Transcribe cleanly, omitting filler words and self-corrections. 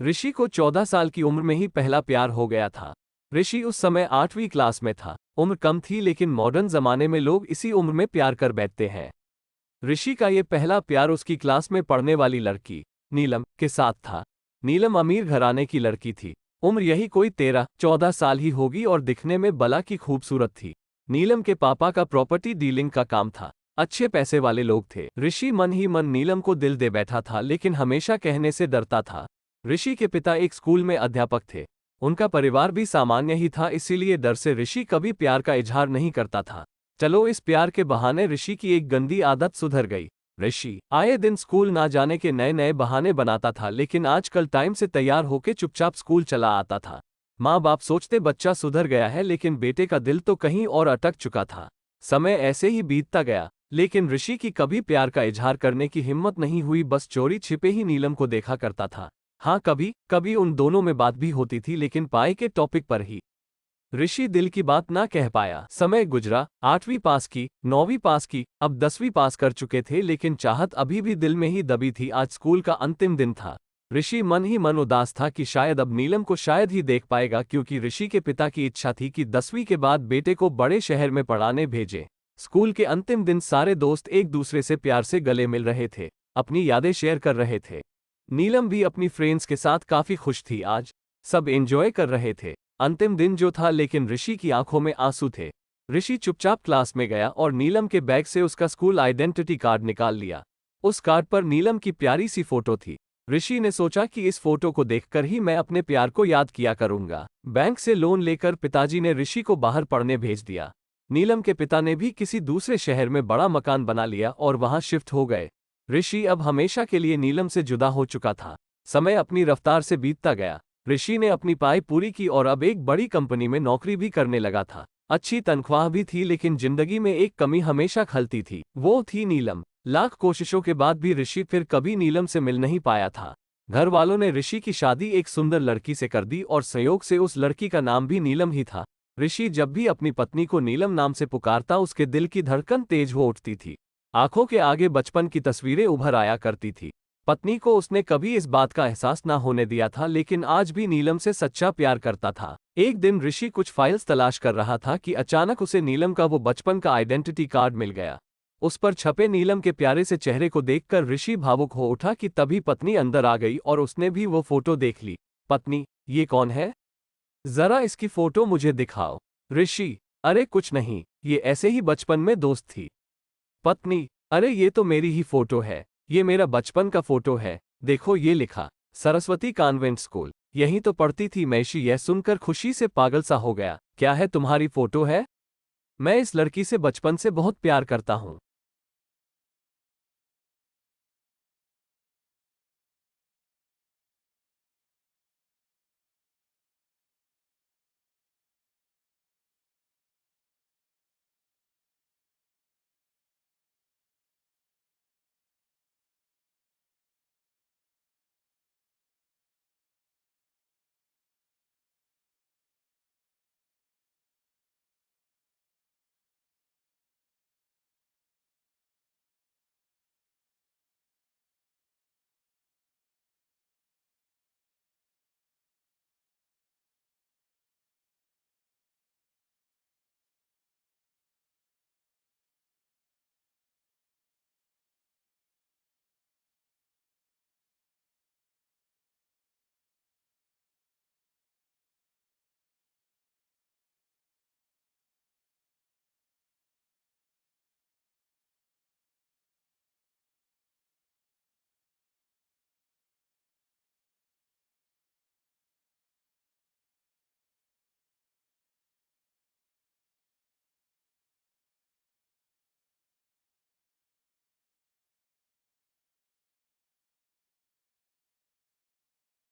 ऋषि को 14 साल की उम्र में ही पहला प्यार हो गया था। ऋषि उस समय 8वीं क्लास में था। उम्र कम थी लेकिन मॉडर्न जमाने में लोग इसी उम्र में प्यार कर बैठते हैं। ऋषि का ये पहला प्यार उसकी क्लास में पढ़ने वाली लड़की नीलम के साथ था। नीलम अमीर घराने की लड़की थी। उम्र यही कोई 13-14 साल ही होगी और दिखने में बला की खूबसूरत थी। नीलम के पापा का प्रॉपर्टी डीलिंग का काम था। अच्छे पैसे वाले लोग थे। ऋषि मन ही मन नीलम को दिल दे बैठा था लेकिन हमेशा कहने से डरता था। ऋषि के पिता एक स्कूल में अध्यापक थे। उनका परिवार भी सामान्य ही था, इसीलिए डर से ऋषि कभी प्यार का इजहार नहीं करता था। चलो इस प्यार के बहाने ऋषि की एक गंदी आदत सुधर गई। ऋषि आए दिन स्कूल ना जाने के नए नए बहाने बनाता था, लेकिन आजकल टाइम से तैयार होकर चुपचाप स्कूल चला आता था। माँ बाप सोचते बच्चा सुधर गया है, लेकिन बेटे का दिल तो कहीं और अटक चुका था। समय ऐसे ही बीतता गया, लेकिन ऋषि की कभी प्यार का इजहार करने की हिम्मत नहीं हुई। बस चोरी छिपे ही नीलम को देखा करता था। हाँ, कभी कभी उन दोनों में बात भी होती थी, लेकिन पाई के टॉपिक पर ही। ऋषि दिल की बात ना कह पाया। समय गुजरा, 8वीं पास की, 9वीं पास की, अब 10वीं पास कर चुके थे, लेकिन चाहत अभी भी दिल में ही दबी थी। आज स्कूल का अंतिम दिन था। ऋषि मन ही मन उदास था कि शायद अब नीलम को शायद ही देख पाएगा, क्योंकि ऋषि के पिता की इच्छा थी कि 10वीं के बाद बेटे को बड़े शहर में पढ़ाने भेजे। स्कूल के अंतिम दिन सारे दोस्त एक दूसरे से प्यार से गले मिल रहे थे, अपनी यादें शेयर कर रहे थे। नीलम भी अपनी फ्रेंड्स के साथ काफी खुश थी। आज सब एंजॉय कर रहे थे। अंतिम दिन जो था, लेकिन ऋषि की आंखों में आंसू थे। ऋषि चुपचाप क्लास में गया और नीलम के बैग से उसका स्कूल आइडेंटिटी कार्ड निकाल लिया। उस कार्ड पर नीलम की प्यारी सी फोटो थी। ऋषि ने सोचा कि इस फोटो को देखकर ही मैं अपने प्यार को याद किया करूंगा। बैंक से लोन लेकर पिताजी ने ऋषि को बाहर पढ़ने भेज दिया। नीलम के पिता ने भी किसी दूसरे शहर में बड़ा मकान बना लिया और वहां शिफ्ट हो गए। ऋषि अब हमेशा के लिए नीलम से जुदा हो चुका था। समय अपनी रफ्तार से बीतता गया। ऋषि ने अपनी पढ़ाई पूरी की और अब एक बड़ी कंपनी में नौकरी भी करने लगा था। अच्छी तनख्वाह भी थी, लेकिन जिंदगी में एक कमी हमेशा खलती थी, वो थी नीलम। लाख कोशिशों के बाद भी ऋषि फिर कभी नीलम से मिल नहीं पाया था। घर वालों ने ऋषि की शादी एक सुंदर लड़की से कर दी और संयोग से उस लड़की का नाम भी नीलम ही था। ऋषि जब भी अपनी पत्नी को नीलम नाम से पुकारता, उसके दिल की धड़कन तेज हो उठती थी। आंखों के आगे बचपन की तस्वीरें उभर आया करती थी। पत्नी को उसने कभी इस बात का एहसास ना होने दिया था, लेकिन आज भी नीलम से सच्चा प्यार करता था। एक दिन ऋषि कुछ फाइल्स तलाश कर रहा था कि अचानक उसे नीलम का वो बचपन का आइडेंटिटी कार्ड मिल गया। उस पर छपे नीलम के प्यारे से चेहरे को देखकर ऋषि भावुक हो उठा कि तभी पत्नी अंदर आ गई और उसने भी वो फोटो देख ली। पत्नी, ये कौन है? जरा इसकी फोटो मुझे दिखाओ। ऋषि, अरे कुछ नहीं, ये ऐसे ही बचपन में दोस्त थी। पत्नी, अरे ये तो मेरी ही फोटो है, ये मेरा बचपन का फोटो है। देखो ये लिखा, सरस्वती कॉन्वेंट स्कूल, यहीं तो पढ़ती थी मैं। ऋषि यह सुनकर खुशी से पागल सा हो गया। क्या है, तुम्हारी फोटो है? मैं इस लड़की से बचपन से बहुत प्यार करता हूँ।